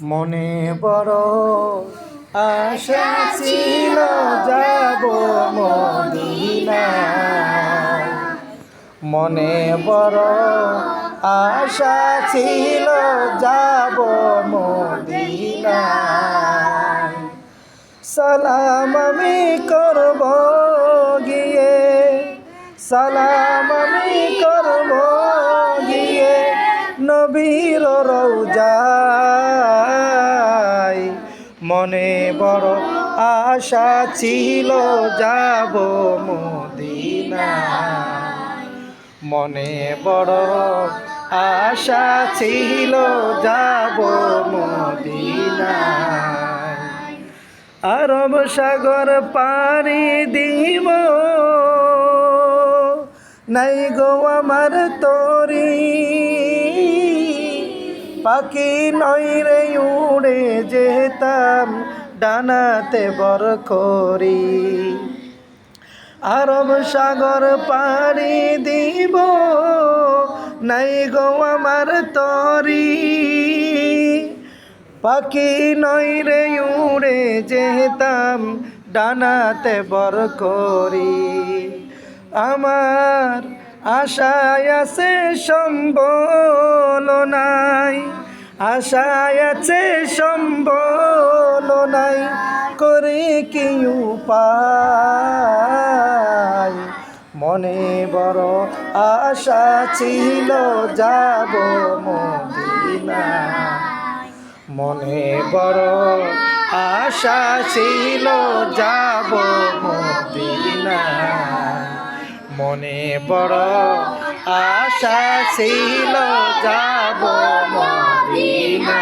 মনে বড় আশা ছিল যাব মদিনায়। মনে বড় আশা ছিল যাব মদিনায়। সালাম আমি করব গিয়ে, সালাম আমি করব গিয়ে নবীর রওজায়। মনে বড় আশা ছিল যাব মদিনায়। মনে বড় আশা ছিল যাব মদিনায়। আরব সাগর পাড়ি দিব, নাই গো আমার তরি। পাখি নই রে উড়ে যেতাম ডানাতে বর করি। আরব সাগর পাড়ি দিব, নাই গো আমার তরি। পাখি নই রে উড়ে যেতাম ডানাতে বর করি। আমার আশায় আছে সম্বল নাই, আশায় আছে সম্বল নাই, করে কি উপায়। মনে বড় আশা ছিল যাব মদিনায়। মনে বড় আশা ছিল যাব মদিনায়। মনে বড় আশা ছিল যাব মদিনায়।